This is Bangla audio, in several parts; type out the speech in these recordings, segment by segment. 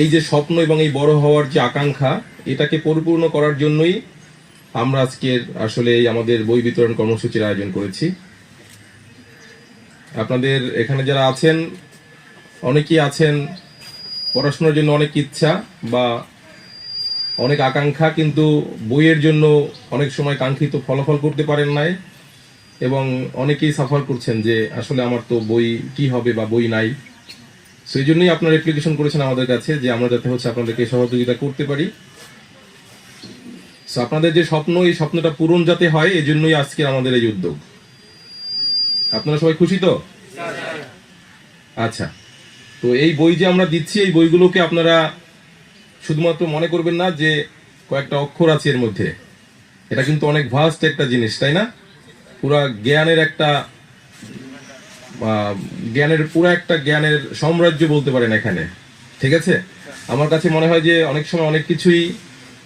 এই যে স্বপ্ন এবং এই বড় হওয়ার যে আকাঙ্ক্ষা, এটাকে পরিপূর্ণ করার জন্যই আমরা আজকের আসলে এই আমাদের বই বিতরণ কর্মসূচির আয়োজন করেছি। আপনাদের এখানে যারা আছেন, অনেকেই আছেন পড়াশোনার জন্য অনেক ইচ্ছা বা অনেক আকাঙ্ক্ষা, কিন্তু বইয়ের জন্য অনেক সময় কাঙ্ক্ষিত ফলাফল করতে পারেন নাই, এবং অনেকেই সাফার করছেন যে আসলে আমার তো বই কি হবে বা বই নাই। সেই জন্যই আপনারা অ্যাপ্লিকেশন করেছেন আমাদের কাছে যে আমরা যাতে আপনাদেরকে সহযোগিতা করতে পারি। আপনাদের যে স্বপ্ন, এই স্বপ্নটা পূরণ যাতে হয়, এই জন্যই আজকে আমাদের এই উদ্যোগ। আপনারা সবাই খুশি তো? আচ্ছা, তো এই বই যে আমরা দিচ্ছি, এই বইগুলোকে আপনারা শুধুমাত্র মনে করবেন না যে কয়েকটা অক্ষর আছে এর মধ্যে। এটা কিন্তু অনেক ভাস্ট একটা জিনিস, তাই না? পুরা জ্ঞানের একটা জ্ঞানের সাম্রাজ্য বলতে পারেন এখানে। ঠিক আছে, আমার কাছে মনে হয় যে অনেক সময় অনেক কিছুই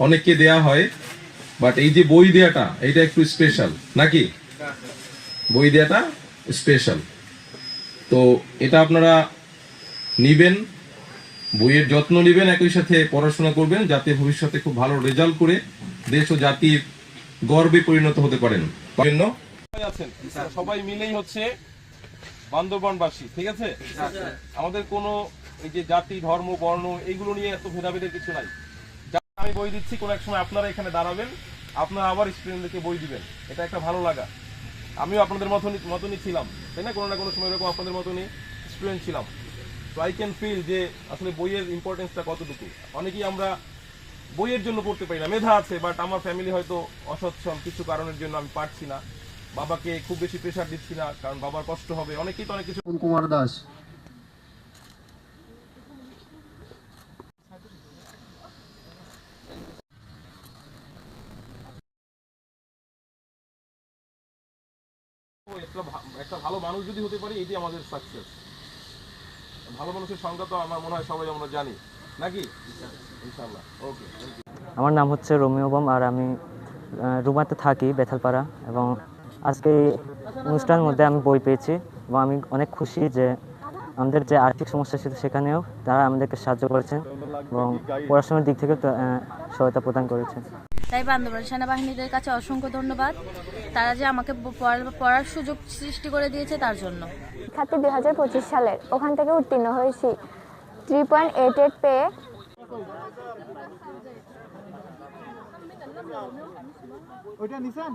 অনেককে দেয়া হয়, বাট এই যে বই দেয়াটা, এটা একটু স্পেশাল, নাকি? বই দেয়াটা স্পেশাল। তো এটা আপনারা নিবেন, বইয়ের যত্ন নিবেন, একই সাথে পড়াশোনা করবেন যাতে ভবিষ্যতে খুব ভালো রেজাল্ট করে দেশ ও জাতির গর্বে পরিণত হতে পারেন। সবাই মিলেই হচ্ছে বান্দরবানবাসী, ঠিক আছে? আমাদের কোনো এই যে জাতি, ধর্ম, বর্ণ এইগুলো নিয়ে এত ভেদাভেদের কিছু নাই। আমি বই দিচ্ছি, কোন এক সময় আপনারা এখানে দাঁড়াবেন, আপনারা আবার স্টুডেন্টদেরকে বই দিবেন, এটা একটা ভালো লাগা। আমিও আপনাদের মতনই ছিলাম, তাই না? কোনো না কোনো সময় এরকম আপনাদের মতনই স্টুডেন্ট ছিলাম। তো আই ক্যান ফিল যে আসলে বইয়ের ইম্পর্টেন্সটা কতটুকু। অনেকেই আমরা বইয়ের জন্য পড়তে পারি না, মেধা আছে, বাট আমার ফ্যামিলি হয়তো অসচ্ছল, কিছু কারণের জন্য আমি পারছি না, বাবাকে খুব বেশি প্রেশার দিচ্ছি না, কারণ বাবার কষ্ট হবে। অনেকেই তো অনেক কিছু। কুমার দাস। একটা ভালো মানুষ যদি হতে পারি, এটি আমাদের সাকসেস। ভালো মানুষের সংজ্ঞা তো আমার মনে হয় সবাই আমরা জানি, নাকি? ইনশাআল্লাহ। ওকে, আমার নাম হচ্ছে রোমিও বম, আর আমি রুমাতে থাকি, বেথালপাড়া। এবং আজকে এই অনুষ্ঠানের মধ্যে আমি বই পেয়েছি এবং আমি অনেক খুশি যে আমাদের যে আর্থিক সমস্যা ছিল সেখানেও তারা আমাদেরকে সাহায্য করেছেন এবং পড়াশোনার দিক থেকে সহায়তা প্রদান করেছেন। তাই বান্দরবান সেনাবাহিনীদের কাছে অসংখ্য ধন্যবাদ, তারা যে আমাকে পড়ার সুযোগ সৃষ্টি করে দিয়েছে তার জন্য। খাতে 2025 সালের ওখান থেকে উত্তীর্ণ হয়েছি 3.88 পেয়ে। ওইটা নিছেন?